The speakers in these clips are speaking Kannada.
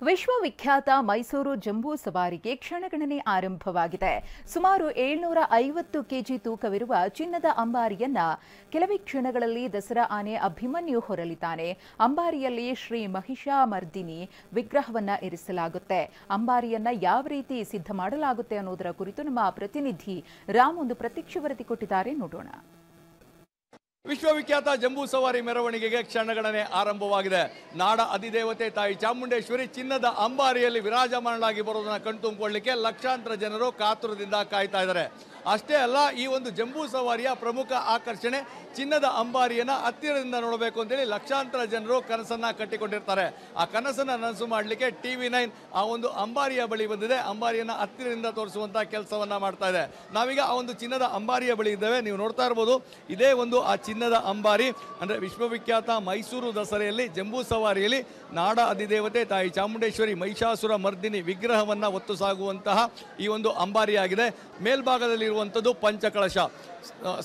ವಿಶ್ವವಿಖ್ಯಾತ ಮೈಸೂರು ಜಂಬೂ ಸವಾರಿಗೆ ಕ್ಷಣಗಣನೆ ಆರಂಭವಾಗಿದೆ. ಸುಮಾರು 750 ಕೆಜಿ ತೂಕವಿರುವ ಚಿನ್ನದ ಅಂಬಾರಿಯನ್ನ ಕೆಲವೇ ಕ್ಷಣಗಳಲ್ಲಿ ದಸರಾ ಆನೆ ಅಭಿಮನ್ಯು ಹೊರಲಿದ್ದಾನೆ. ಅಂಬಾರಿಯಲ್ಲಿ ಶ್ರೀ ಮಹಿಷಾಮರ್ದಿನಿ ವಿಗ್ರಹವನ್ನ ಇರಿಸಲಾಗುತ್ತೆ. ಅಂಬಾರಿಯನ್ನ ಯಾವ ರೀತಿ ಸಿದ್ಧ ಮಾಡಲಾಗುತ್ತೆ ಅನ್ನೋದರ ಕುರಿತು ನಮ್ಮ ಪ್ರತಿನಿಧಿ ರಾಮ್ ಒಂದು ಪ್ರತ್ಯಕ್ಷ ವರದಿ ಕೊಟ್ಟಿದ್ದಾರೆ, ನೋಡೋಣ. ವಿಶ್ವವಿಖ್ಯಾತ ಜಂಬೂ ಸವಾರಿ ಮೆರವಣಿಗೆಗೆ ಕ್ಷಣಗಣನೆ ಆರಂಭವಾಗಿದೆ. ನಾಡ ಅಧಿದೇವತೆ ತಾಯಿ ಚಾಮುಂಡೇಶ್ವರಿ ಚಿನ್ನದ ಅಂಬಾರಿಯಲ್ಲಿ ವಿರಾಜಮಾನಳಾಗಿ ಬರುವುದನ್ನು ಕಣ್ತುಂಬಿಕೊಳ್ಳಲಿಕ್ಕೆ ಲಕ್ಷಾಂತರ ಜನರು ಕಾತುರದಿಂದ ಕಾಯ್ತಾ ಇದ್ದಾರೆ. ಅಷ್ಟೇ ಅಲ್ಲ, ಈ ಒಂದು ಜಂಬೂ ಸವಾರಿಯ ಪ್ರಮುಖ ಆಕರ್ಷಣೆ ಚಿನ್ನದ ಅಂಬಾರಿಯನ್ನು ಹತ್ತಿರದಿಂದ ನೋಡಬೇಕು ಅಂತೇಳಿ ಲಕ್ಷಾಂತರ ಜನರು ಕನಸನ್ನ ಕಟ್ಟಿಕೊಂಡಿರ್ತಾರೆ. ಆ ಕನಸನ್ನ ನನಸು ಮಾಡಲಿಕ್ಕೆ TV9 ಆ ಒಂದು ಅಂಬಾರಿಯ ಬಳಿ ಬಂದಿದೆ. ಅಂಬಾರಿಯನ್ನು ಹತ್ತಿರದಿಂದ ತೋರಿಸುವಂತಹ ಕೆಲಸವನ್ನ ಮಾಡ್ತಾ ಇದೆ. ನಾವೀಗ ಆ ಒಂದು ಚಿನ್ನದ ಅಂಬಾರಿಯ ಬಳಿ ಇದ್ದೇವೆ. ನೀವು ನೋಡ್ತಾ ಇರ್ಬೋದು, ಇದೇ ಒಂದು ಆ ಚಿನ್ನದ ಅಂಬಾರಿ ಅಂದ್ರೆ ವಿಶ್ವವಿಖ್ಯಾತ ಮೈಸೂರು ದಸರೆಯಲ್ಲಿ ಜಂಬೂ ಸವಾರಿಯಲ್ಲಿ ನಾಡ ಅಧಿದೇವತೆ ತಾಯಿ ಚಾಮುಂಡೇಶ್ವರಿ ಮಹಿಷಾಸುರ ಮರ್ದಿನಿ ವಿಗ್ರಹವನ್ನ ಹೊತ್ತು ಸಾಗುವಂತಹ ಈ ಒಂದು ಅಂಬಾರಿಯಾಗಿದೆ. ಮೇಲ್ಭಾಗದಲ್ಲಿ ಇರುವಂಥದ್ದು ಪಂಚಕಳಶ.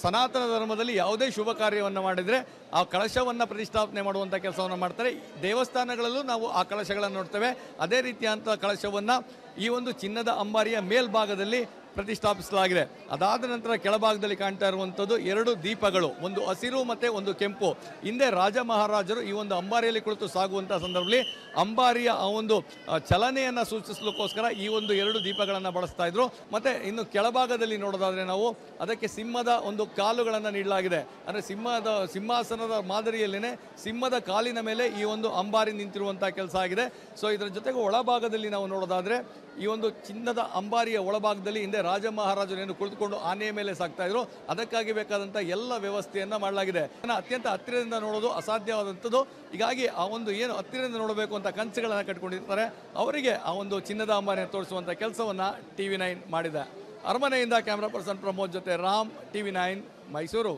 ಸನಾತನ ಧರ್ಮದಲ್ಲಿ ಯಾವುದೇ ಶುಭ ಕಾರ್ಯವನ್ನು ಮಾಡಿದರೆ ಆ ಕಳಶವನ್ನು ಪ್ರತಿಷ್ಠಾಪನೆ ಮಾಡುವಂಥ ಕೆಲಸವನ್ನು ಮಾಡ್ತಾರೆ. ದೇವಸ್ಥಾನಗಳಲ್ಲೂ ನಾವು ಆ ಕಳಶಗಳನ್ನು ನೋಡ್ತೇವೆ. ಅದೇ ರೀತಿಯಂಥ ಕಳಶವನ್ನು ಈ ಒಂದು ಚಿನ್ನದ ಅಂಬಾರಿಯ ಮೇಲ್ಭಾಗದಲ್ಲಿ ಪ್ರತಿಷ್ಠಾಪಿಸಲಾಗಿದೆ. ಅದಾದ ನಂತರ ಕೆಳಭಾಗದಲ್ಲಿ ಕಾಣ್ತಾ ಇರುವಂಥದ್ದು 2 ದೀಪಗಳು, ಒಂದು ಹಸಿರು ಮತ್ತೆ ಒಂದು ಕೆಂಪು. ಹಿಂದೆ ರಾಜ ಮಹಾರಾಜರು ಈ ಒಂದು ಅಂಬಾರಿಯಲ್ಲಿ ಕುಳಿತು ಸಾಗುವಂತಹ ಸಂದರ್ಭದಲ್ಲಿ ಅಂಬಾರಿಯ ಆ ಒಂದು ಚಲನೆಯನ್ನು ಸೂಚಿಸಲಿಕ್ಕೋಸ್ಕರ ಈ ಒಂದು 2 ದೀಪಗಳನ್ನು ಬಳಸ್ತಾ ಇದ್ರು. ಮತ್ತೆ ಇನ್ನು ಕೆಳಭಾಗದಲ್ಲಿ ನೋಡೋದಾದ್ರೆ ನಾವು ಅದಕ್ಕೆ ಸಿಂಹದ ಒಂದು ಕಾಲುಗಳನ್ನು ನೀಡಲಾಗಿದೆ. ಅಂದರೆ ಸಿಂಹಾಸನದ ಮಾದರಿಯಲ್ಲೇನೆ ಸಿಂಹದ ಕಾಲಿನ ಮೇಲೆ ಈ ಒಂದು ಅಂಬಾರಿ ನಿಂತಿರುವಂತಹ ಕೆಲಸ ಆಗಿದೆ. ಸೊ ಇದರ ಜೊತೆಗೆ ಒಳಭಾಗದಲ್ಲಿ ನಾವು ನೋಡೋದಾದ್ರೆ ಈ ಒಂದು ಚಿನ್ನದ ಅಂಬಾರಿಯ ಒಳಭಾಗದಲ್ಲಿ ಹಿಂದೆ ರಾಜ ಮಹಾರಾಜರು ಏನು ಕುಳಿತುಕೊಂಡು ಆನೆಯ ಮೇಲೆ ಸಾಕ್ತಾ ಇದ್ರು, ಅದಕ್ಕಾಗಿ ಬೇಕಾದಂಥ ಎಲ್ಲ ವ್ಯವಸ್ಥೆಯನ್ನ ಮಾಡಲಾಗಿದೆ. ಅತ್ಯಂತ ಹತ್ತಿರದಿಂದ ನೋಡೋದು ಅಸಾಧ್ಯವಾದಂಥದ್ದು. ಹೀಗಾಗಿ ಆ ಒಂದು ಏನು ಹತ್ತಿರದಿಂದ ನೋಡಬೇಕು ಅಂತ ಕನಸುಗಳನ್ನು ಕಟ್ಕೊಂಡಿರ್ತಾರೆ, ಅವರಿಗೆ ಆ ಒಂದು ಚಿನ್ನದ ಅಂಬಾರಿಯನ್ನು ತೋರಿಸುವಂಥ ಕೆಲಸವನ್ನ TV9 ಮಾಡಿದೆ. ಅರಮನೆಯಿಂದ ಕ್ಯಾಮ್ರಾ ಪರ್ಸನ್ ಪ್ರಮೋದ್ ಜೊತೆ ರಾಮ್, TV9 ಮೈಸೂರು.